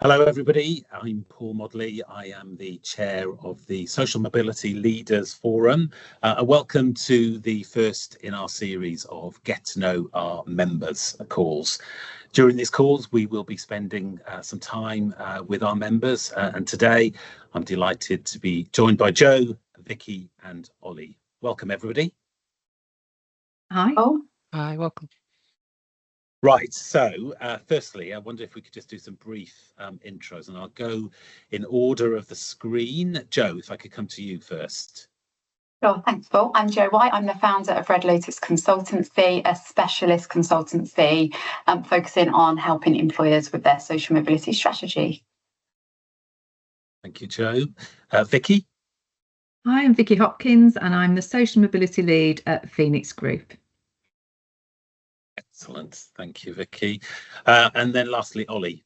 Hello, everybody. I'm Paul Modley. I am the chair of the Social Mobility Leaders Forum. And welcome to the first in our series of Get to Know Our Members calls. During these calls, we will be spending some time with our members. And today, I'm delighted to be joined by Jo, Vicky and Ollie. Welcome, everybody. Hi. Oh, Hi, welcome. Right, so firstly, I wonder if we could just do some brief intros, and I'll go in order of the screen. Jo, if I could come to you first. sure. Thanks, Paul. I'm Jo White. I'm the founder of Red Lotus Consultancy, a specialist consultancy focusing on helping employers with their social mobility strategy. Thank you, Jo. Vicky? Hi, I'm Vicky Hopkins, and I'm the social mobility lead at Phoenix Group. Excellent. Thank you, Vicky. And then lastly, Ollie.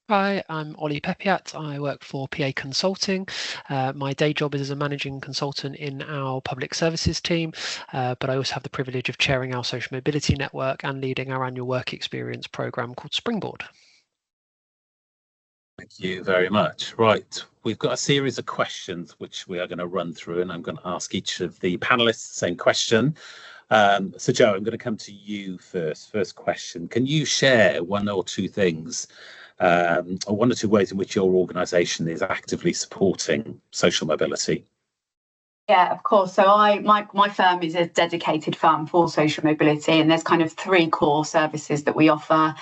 Hi, I'm Ollie Pepiat. I work for PA Consulting. My day job is as a managing consultant in our public services team, but I also have the privilege of chairing our social mobility network and leading our annual work experience program called Springboard. Thank you very much. Right, we've got a series of questions which we are going to run through, and I'm going to ask each of the panelists the same question. So Jo, I'm going to come to you first. First question, can you share one or two things, or one or two ways in which your organisation is actively supporting social mobility? Yeah, of course. So my firm is a dedicated firm for social mobility, and there's kind of three core services that we offer.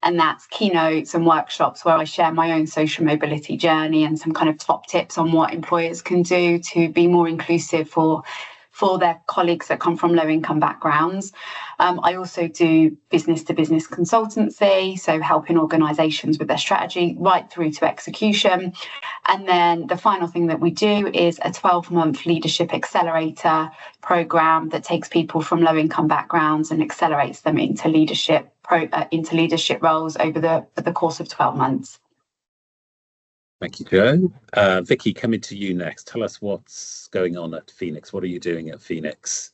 And that's keynotes and workshops where I share my own social mobility journey and some kind of top tips on what employers can do to be more inclusive for their colleagues that come from low-income backgrounds. I also do business-to-business consultancy, so helping organisations with their strategy right through to execution. And then the final thing that we do is a 12-month leadership accelerator programme that takes people from low-income backgrounds and accelerates them into leadership roles over the course of 12 months. Thank you, Jo. Vicky, coming to you next. Tell us what's going on at Phoenix. What are you doing at Phoenix?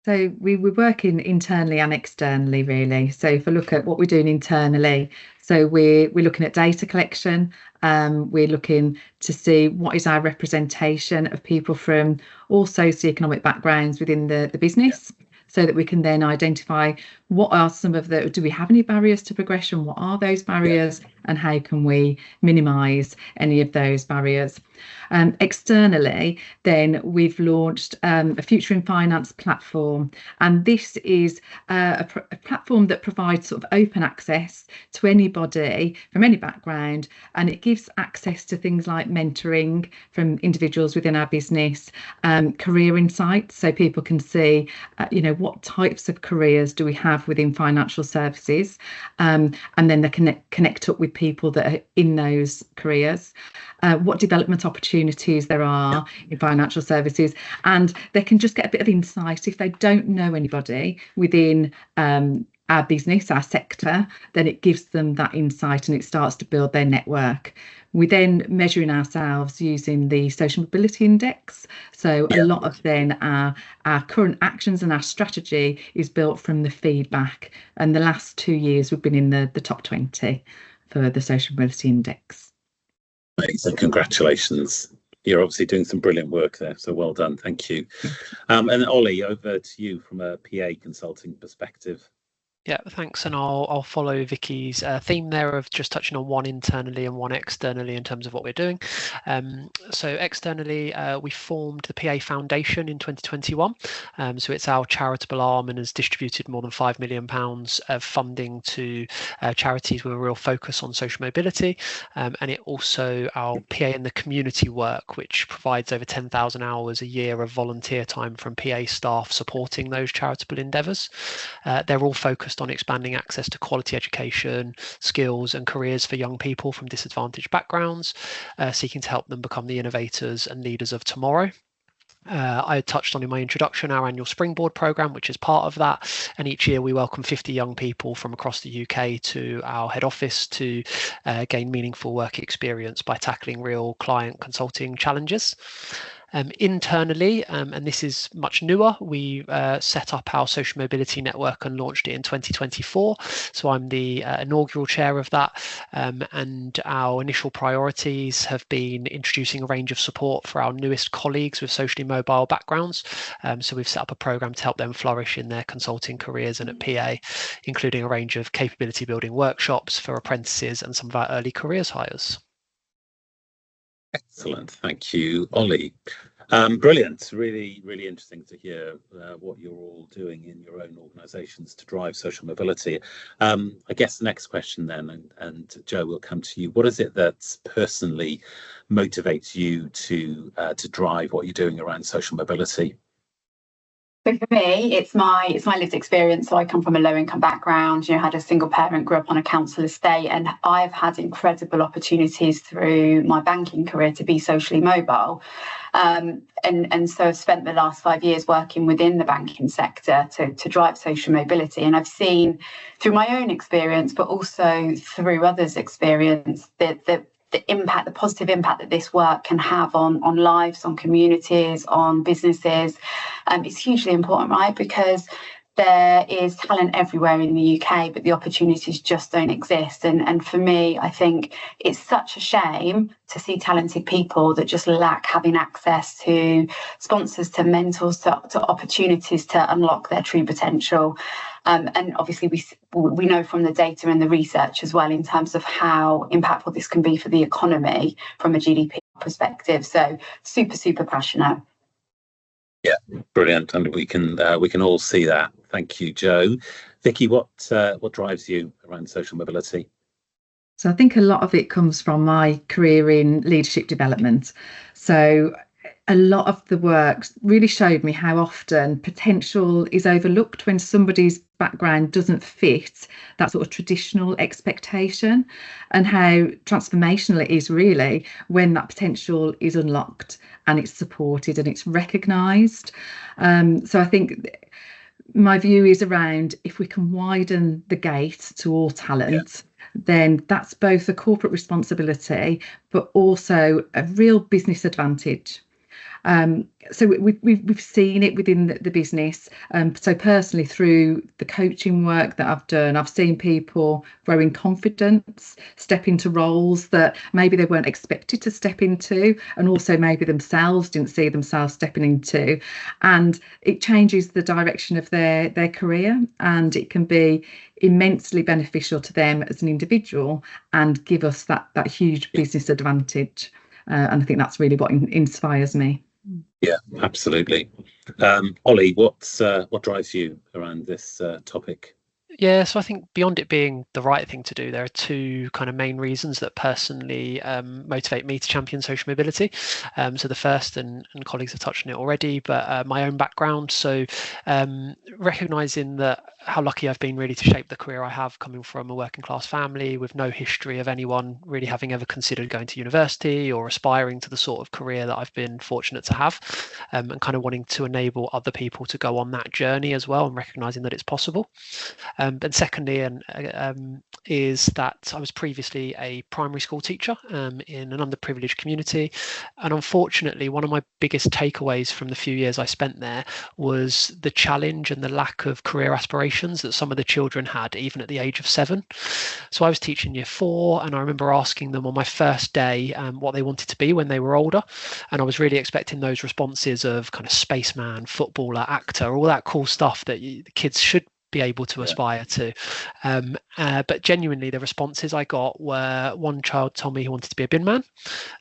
So we're working internally and externally, really. So if I look at what we're doing internally, so we're looking at data collection. We're looking to see what is our representation of people from all socioeconomic backgrounds within the business. Yeah. So that we can then identify what are some of do we have any barriers to progression? What are those barriers? Yeah. And how can we minimise any of those barriers? Externally, then we've launched a Future in Finance platform, and this is a platform that provides sort of open access to anybody from any background, and it gives access to things like mentoring from individuals within our business, career insights, so people can see, what types of careers do we have within financial services, and then they can connect up with people that are in those careers. What development opportunities there are in financial services, and they can just get a bit of insight if they don't know anybody within our business, our sector, then it gives them that insight and it starts to build their network. We then measuring ourselves using the Social Mobility Index. So a lot of then our current actions and our strategy is built from the feedback. And the last 2 years we've been in the top 20 for the Social Mobility Index. Amazing, congratulations. You're obviously doing some brilliant work there, so well done, thank you. And Ollie, over to you from a PA consulting perspective. Yeah, thanks. And I'll follow Vicky's theme there of just touching on one internally and one externally in terms of what we're doing. So externally, we formed the PA Foundation in 2021. So it's our charitable arm and has distributed more than £5 million of funding to charities with a real focus on social mobility. And it also our PA in the community work, which provides over 10,000 hours a year of volunteer time from PA staff supporting those charitable endeavours. They're all focused on expanding access to quality education, skills and careers for young people from disadvantaged backgrounds, seeking to help them become the innovators and leaders of tomorrow. I touched on in my introduction our annual Springboard programme, which is part of that. And each year we welcome 50 young people from across the UK to our head office to gain meaningful work experience by tackling real client consulting challenges. Internally, and this is much newer, we set up our social mobility network and launched it in 2024. So I'm the inaugural chair of that, and our initial priorities have been introducing a range of support for our newest colleagues with socially mobile backgrounds. So we've set up a program to help them flourish in their consulting careers and at PA, including a range of capability building workshops for apprentices and some of our early careers hires. Excellent, thank you, Ollie. Brilliant, really, really interesting to hear what you're all doing in your own organisations to drive social mobility. I guess the next question then, and Joe, will come to you. What is it that personally motivates you to drive what you're doing around social mobility? So for me, it's my lived experience. So I come from a low income background, had a single parent, grew up on a council estate, and I've had incredible opportunities through my banking career to be socially mobile. And so I've spent the last 5 years working within the banking sector to drive social mobility. And I've seen through my own experience, but also through others' experience, that the impact, the positive impact that this work can have on lives, on communities, on businesses, is hugely important, right? Because there is talent everywhere in the UK, but the opportunities just don't exist. And for me, I think it's such a shame to see talented people that just lack having access to sponsors, to mentors, to opportunities to unlock their true potential. And obviously we know from the data and the research as well in terms of how impactful this can be for the economy from a GDP perspective. So super passionate. Yeah, brilliant, and we can all see that. Thank you, Joe. Vicky, what drives you around social mobility? So I think a lot of it comes from my career in leadership development. So a lot of the work really showed me how often potential is overlooked when somebody's background doesn't fit that sort of traditional expectation, and how transformational it is really when that potential is unlocked and it's supported and it's recognised. So I think my view is around, if we can widen the gate to all talent, then that's both a corporate responsibility but also a real business advantage. So we've seen it within the business. So personally, through the coaching work that I've done, I've seen people grow in confidence, step into roles that maybe they weren't expected to step into, and also maybe themselves didn't see themselves stepping into. And it changes the direction of their career, and it can be immensely beneficial to them as an individual and give us that huge business advantage. And I think that's really what inspires me. Yeah, absolutely. Ollie, what drives you around this topic? Yeah, so I think beyond it being the right thing to do, there are two kind of main reasons that personally motivate me to champion social mobility. So the first, and colleagues have touched on it already, but my own background. So recognising that how lucky I've been really to shape the career I have, coming from a working class family with no history of anyone really having ever considered going to university or aspiring to the sort of career that I've been fortunate to have, and kind of wanting to enable other people to go on that journey as well, and recognising that it's possible. And secondly, is that I was previously a primary school teacher in an underprivileged community. And unfortunately, one of my biggest takeaways from the few years I spent there was the challenge and the lack of career aspirations that some of the children had, even at the age of 7. So I was teaching year 4, and I remember asking them on my first day what they wanted to be when they were older. And I was really expecting those responses of kind of spaceman, footballer, actor, all that cool stuff that the kids should be able to aspire to. But genuinely, the responses I got were, one child told me he wanted to be a bin man,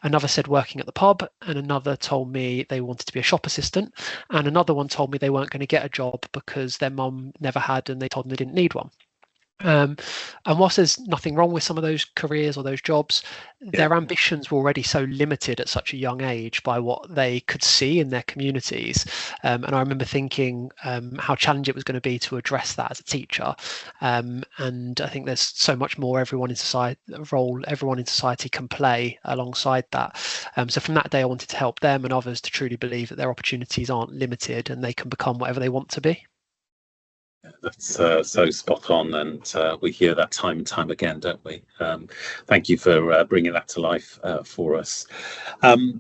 another said working at the pub, and another told me they wanted to be a shop assistant, and another one told me they weren't going to get a job because their mum never had and they told them they didn't need one. And whilst there's nothing wrong with some of those careers or those jobs, their ambitions were already so limited at such a young age by what they could see in their communities. And I remember thinking how challenging it was going to be to address that as a teacher. And I think there's so much more everyone in society can play alongside that. So from that day, I wanted to help them and others to truly believe that their opportunities aren't limited and they can become whatever they want to be. That's so spot on, and we hear that time and time again, don't we? Thank you for bringing that to life for us.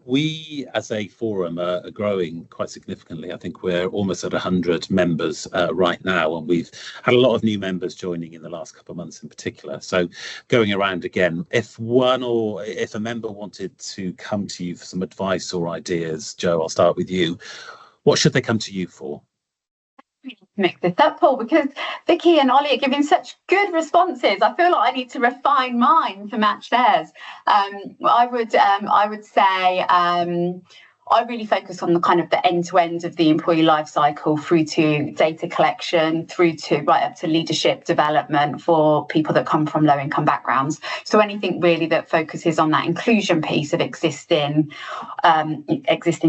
We, as a forum, are growing quite significantly. I think we're almost at 100 members right now, and we've had a lot of new members joining in the last couple of months in particular. So going around again, if a member wanted to come to you for some advice or ideas, Jo, I'll start with you. What should they come to you for? Mix this up, Paul, because Vicky and Ollie are giving such good responses. I feel like I need to refine mine to match theirs. I would say I really focus on the kind of the end-to-end of the employee life cycle, through to data collection, through to right up to leadership development for people that come from low-income backgrounds. So anything really that focuses on that inclusion piece of existing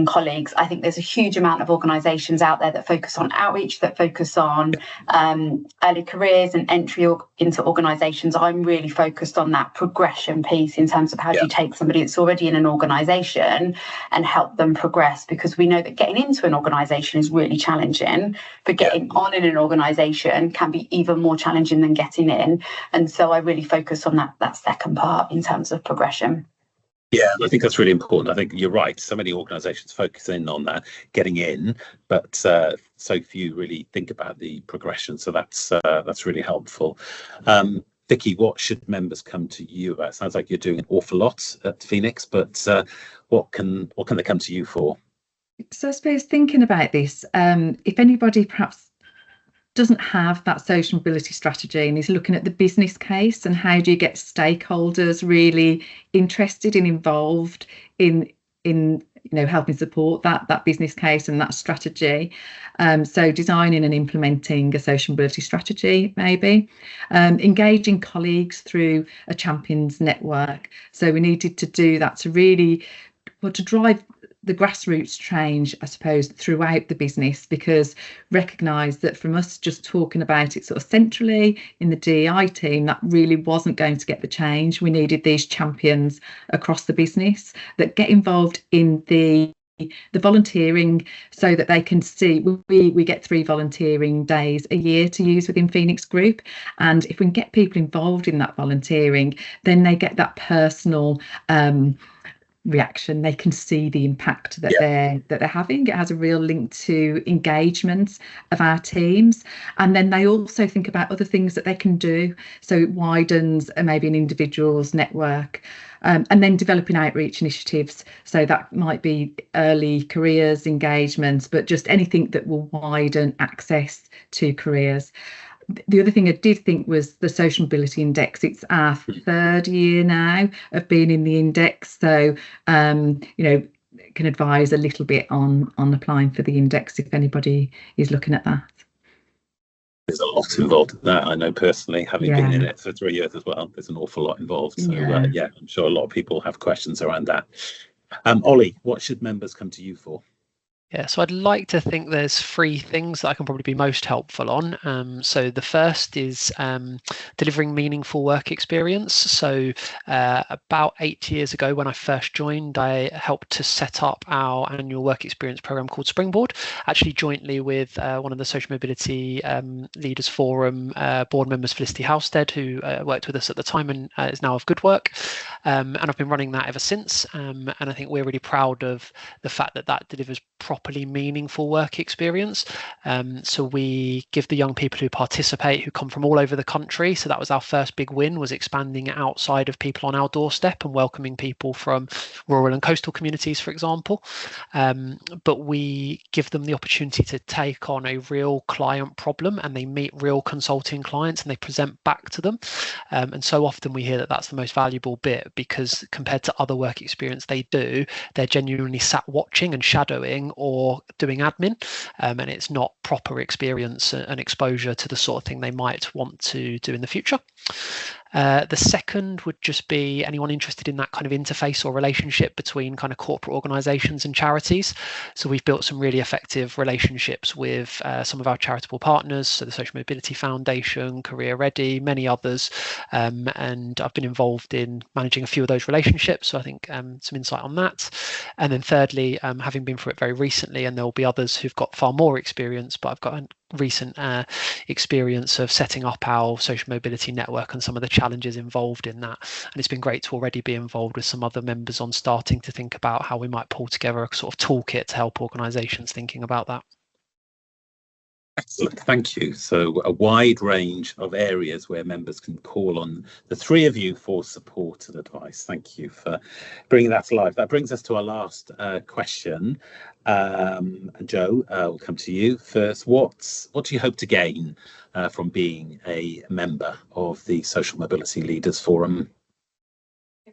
colleagues. I think there's a huge amount of organisations out there that focus on outreach, that focus on early careers and entry into organisations. I'm really focused on that progression piece in terms of how do you take somebody that's already in an organisation and help them progress, because we know that getting into an organisation is really challenging, but getting on in an organisation can be even more challenging than getting in. And so I really focus on that second part in terms of progression. Yeah, I think that's really important. I think you're right. So many organisations focus in on that getting in, but so few really think about the progression. So that's really helpful. Vicky, what should members come to you about? It sounds like you're doing an awful lot at Phoenix, but what can they come to you for? So I suppose thinking about this, if anybody perhaps doesn't have that social mobility strategy and is looking at the business case and how do you get stakeholders really interested and involved in helping support that business case and that strategy. So designing and implementing a social mobility strategy, maybe engaging colleagues through a champions network. So we needed to do that to really to drive the grassroots change, I suppose, throughout the business, because recognise that from us just talking about it sort of centrally in the DEI team, that really wasn't going to get the change. We needed these champions across the business that get involved in the volunteering, so that they can see we get 3 volunteering days a year to use within Phoenix Group, and if we can get people involved in that volunteering, then they get that personal reaction. They can see the impact that they're having. It has a real link to engagement of our teams, and then they also think about other things that they can do, so it widens maybe an individual's network. And then developing outreach initiatives, so that might be early careers engagement, but just anything that will widen access to careers. The other thing I did think was the Social Mobility Index. It's our 3rd year now of being in the index, so can advise a little bit on applying for the index if anybody is looking at that. There's a lot involved in that. I know personally, having been in it for 3 years as well, there's an awful lot involved. So I'm sure a lot of people have questions around that. Ollie, what should members come to you for? Yeah, so I'd like to think there's 3 things that I can probably be most helpful on. So the first is delivering meaningful work experience. So about 8 years ago, when I first joined, I helped to set up our annual work experience program called Springboard, actually jointly with one of the Social Mobility Leaders Forum board members, Felicity Halstead, who worked with us at the time and is now of Good Work. And I've been running that ever since. And I think we're really proud of the fact that delivers properly meaningful work experience. So we give the young people who participate, who come from all over the country. So that was our first big win, was expanding outside of people on our doorstep and welcoming people from rural and coastal communities, for example. But we give them the opportunity to take on a real client problem, and they meet real consulting clients and they present back to them. And so often we hear that that's the most valuable bit, because compared to other work experience they do, they're genuinely sat watching and shadowing or doing admin, and it's not proper experience and exposure to the sort of thing they might want to do in the future. The second would just be anyone interested in that kind of interface or relationship between kind of corporate organisations and charities. So we've built some really effective relationships with some of our charitable partners, so the Social Mobility Foundation, Career Ready, many others, and I've been involved in managing a few of those relationships, so I think some insight on that. And then thirdly, having been through it very recently, and there will be others who've got far more experience, but I've got a recent experience of setting up our social mobility network and some of the challenges involved in that. And it's been great to already be involved with some other members on starting to think about how we might pull together a sort of toolkit to help organisations thinking about that. Excellent, thank you. So a wide range of areas where members can call on the three of you for support and advice. Thank you for bringing that to life. That brings us to our last question. Jo, we'll come to you first. What do you hope to gain from being a member of the Social Mobility Leaders Forum?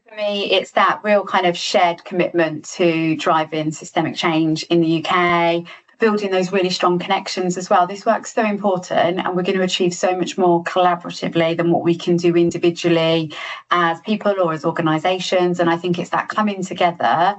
For me, it's that real kind of shared commitment to driving systemic change in the UK, building those really strong connections as well. This work's so important, and we're going to achieve so much more collaboratively than what we can do individually as people or as organisations. And I think it's that coming together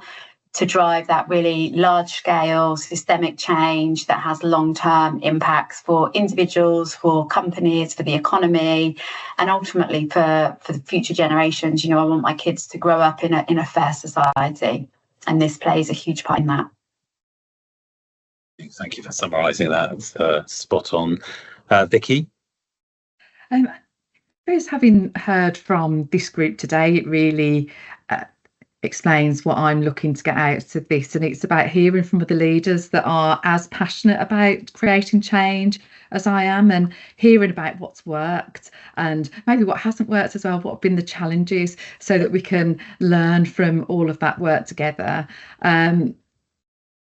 to drive that really large-scale systemic change that has long-term impacts for individuals, for companies, for the economy, and ultimately for the future generations. You know, I want my kids to grow up in a fair society, and this plays a huge part in that. Thank you for summarising that. It's spot on. Vicky? Having heard from this group today, it really explains what I'm looking to get out of this, and it's about hearing from other leaders that are as passionate about creating change as I am, and hearing about what's worked and maybe what hasn't worked as well, what have been the challenges, so that we can learn from all of that work together.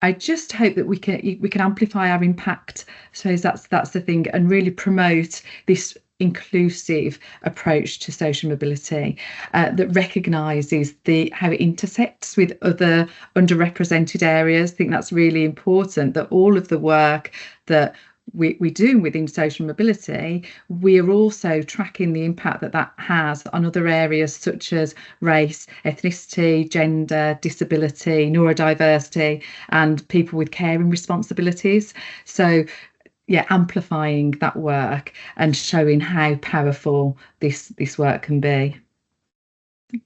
I just hope that we can amplify our impact. So that's the thing, and really promote this inclusive approach to social mobility that recognises how it intersects with other underrepresented areas. I think that's really important, that all of the work that we do within social mobility, we are also tracking the impact that has on other areas such as race, ethnicity, gender, disability, neurodiversity, and people with caring responsibilities. So yeah, amplifying that work and showing how powerful this work can be.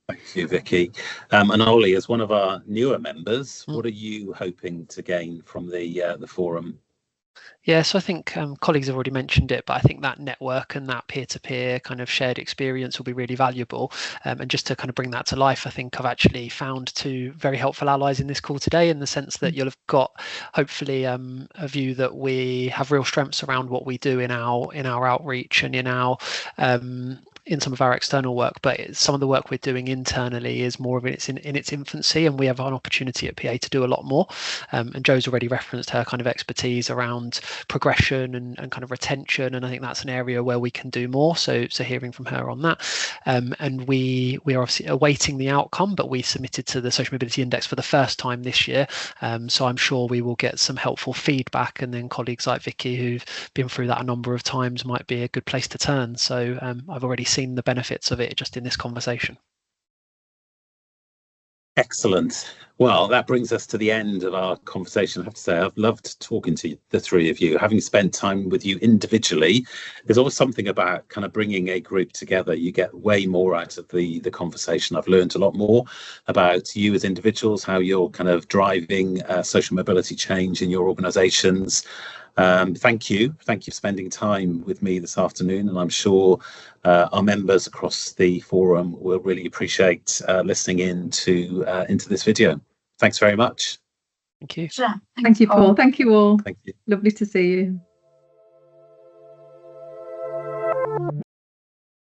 Thank you, Vicky. And Ollie, as one of our newer members, what are you hoping to gain from the forum? Yeah, so I think colleagues have already mentioned it, but I think that network and that peer-to-peer kind of shared experience will be really valuable. And just to kind of bring that to life, I think I've actually found two very helpful allies in this call today, in the sense that you'll have got hopefully a view that we have real strengths around what we do in our outreach and in our in some of our external work, but some of the work we're doing internally is more of in its infancy, and we have an opportunity at PA to do a lot more. And Jo's already referenced her kind of expertise around progression and kind of retention, and I think that's an area where we can do more. So hearing from her on that, and we are obviously awaiting the outcome, but we submitted to the Social Mobility Index for the first time this year. So I'm sure we will get some helpful feedback, and then colleagues like Vicky, who've been through that a number of times, might be a good place to turn. So I've already seen the benefits of it just in this conversation. Excellent. Well, that brings us to the end of our conversation. I have to say, I've loved talking to the three of you. Having spent time with you individually, there's always something about kind of bringing a group together. You get way more out of the conversation. I've learned a lot more about you as individuals, how you're kind of driving social mobility change in your organisations. Thank you for spending time with me this afternoon, and I'm sure our members across the forum will really appreciate listening into this video. Thanks very much. Thank you. Sure. Thank you, Paul. Thank you all. Thank you. Lovely to see you.